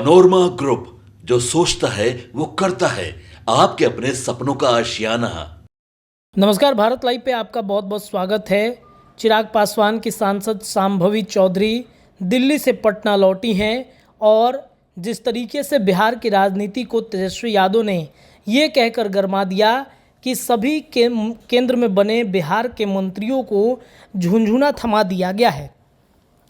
Panorama group, जो सोचता है वो करता है। आपके अपने सपनों का आशियाना। नमस्कार, भारत लाइव पे आपका बहुत बहुत स्वागत है। चिराग पासवान की सांसद शांभवी चौधरी दिल्ली से पटना लौटी हैं और जिस तरीके से बिहार की राजनीति को तेजस्वी यादव ने ये कहकर गरमा दिया कि सभी केंद्र में बने बिहार के मंत्रियों को झुंझुना थमा दिया गया है,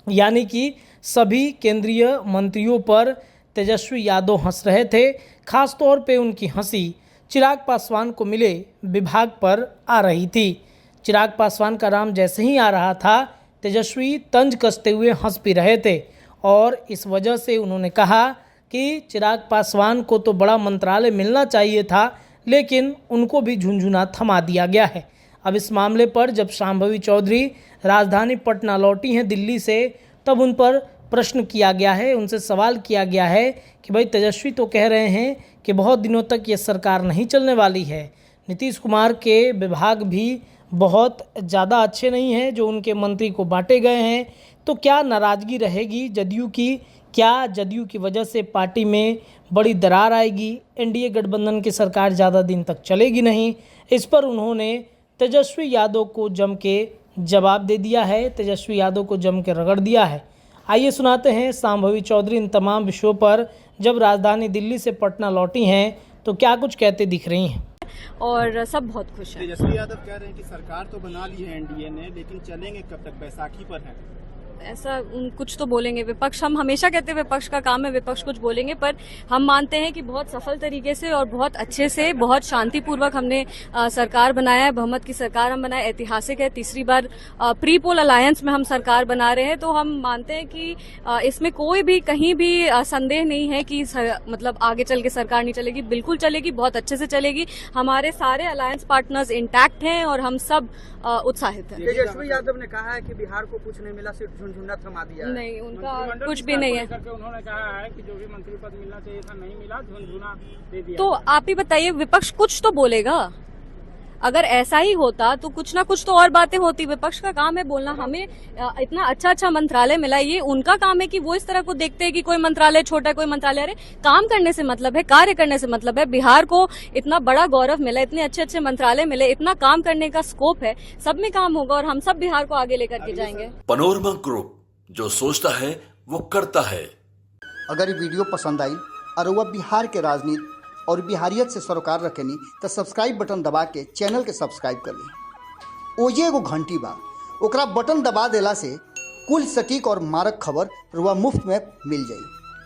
यानी कि सभी केंद्रीय मंत्रियों पर तेजस्वी यादव हंस रहे थे। खास तौर पे उनकी हंसी चिराग पासवान को मिले विभाग पर आ रही थी। चिराग पासवान का नाम जैसे ही आ रहा था, तेजस्वी तंज कसते हुए हंस भी रहे थे और इस वजह से उन्होंने कहा कि चिराग पासवान को तो बड़ा मंत्रालय मिलना चाहिए था, लेकिन उनको भी झुंझुना थमा दिया गया है। अब इस मामले पर जब शांभवी चौधरी राजधानी पटना लौटी हैं दिल्ली से, तब उन पर प्रश्न किया गया है, उनसे सवाल किया गया है कि भाई तेजस्वी तो कह रहे हैं कि बहुत दिनों तक ये सरकार नहीं चलने वाली है। नीतीश कुमार के विभाग भी बहुत ज़्यादा अच्छे नहीं हैं जो उनके मंत्री को बांटे गए हैं, तो क्या नाराज़गी रहेगी जदयू की? क्या जदयू की वजह से पार्टी में बड़ी दरार आएगी? एनडीए गठबंधन की सरकार ज़्यादा दिन तक चलेगी नहीं? इस पर उन्होंने तेजस्वी यादव को जम के जवाब दे दिया है, तेजस्वी यादव को जम के रगड़ दिया है। आइए सुनाते हैं शांभवी चौधरी इन तमाम विषयों पर जब राजधानी दिल्ली से पटना लौटी हैं तो क्या कुछ कहते दिख रही हैं। और सब बहुत खुश हैं। तेजस्वी यादव कह रहे हैं कि सरकार तो बना ली है एनडीए ने, लेकिन चलेंगे कब तक? बैसाखी पर है ऐसा कुछ तो बोलेंगे विपक्ष। हम हमेशा कहते हैं विपक्ष का काम है विपक्ष कुछ बोलेंगे, पर हम मानते हैं कि बहुत सफल तरीके से और बहुत अच्छे से, बहुत शांतिपूर्वक हमने सरकार बनाया है। बहुमत की सरकार हम बनाए, ऐतिहासिक है। तीसरी बार प्री पोल अलायंस में हम सरकार बना रहे हैं, तो हम मानते हैं कि इसमें कोई भी कहीं भी संदेह नहीं है कि मतलब आगे चल के सरकार नहीं चलेगी। बिल्कुल चलेगी, बहुत अच्छे से चलेगी। हमारे सारे अलायंस पार्टनर्स इंटैक्ट हैं और हम सब उत्साहित हैं। तेजस्वी यादव ने कहा है कि बिहार को कुछ नहीं मिला, सिर्फ झुंझुना थमा दिया है। नहीं, उनका कुछ भी नहीं है। उन्होंने कहा है कि जो भी मंत्री पद मिलना चाहिए था नहीं मिला, झुंझुना दे दिया। तो आप ही बताइए, विपक्ष कुछ तो बोलेगा। अगर ऐसा ही होता तो कुछ ना कुछ तो और बातें होती। विपक्ष का काम है बोलना। हमें इतना अच्छा मंत्रालय मिला, ये उनका काम है कि वो इस तरह को देखते हैं कि कोई मंत्रालय छोटा है, कोई मंत्रालय। अरे काम करने से मतलब है, कार्य करने से मतलब है। बिहार को इतना बड़ा गौरव मिला, इतने अच्छे मंत्रालय मिले, इतना काम करने का स्कोप है। सब में काम होगा और हम सब बिहार को आगे लेकर के जाएंगे। पनोरमा ग्रुप, जो सोचता है वो करता है। अगर ये वीडियो पसंद आई और वह बिहार के राजनीति और बिहारियत से सरोकार रखेनी तो सब्सक्राइब बटन दबा के चैनल के सब्सक्राइब कर ली। ओजे एगो घंटी बा, ओकरा बटन दबा देला से कुल सटीक और मारक खबर रुआ मुफ्त में मिल जाई।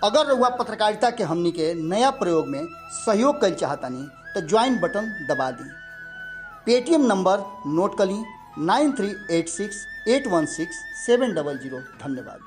अगर रुआ पत्रकारिता के हमनी के नया प्रयोग में सहयोग कर चाहतानी तो ज्वाइन बटन दबा दी। पेटीएम नंबर नोट कर ली 9386816700। धन्यवाद।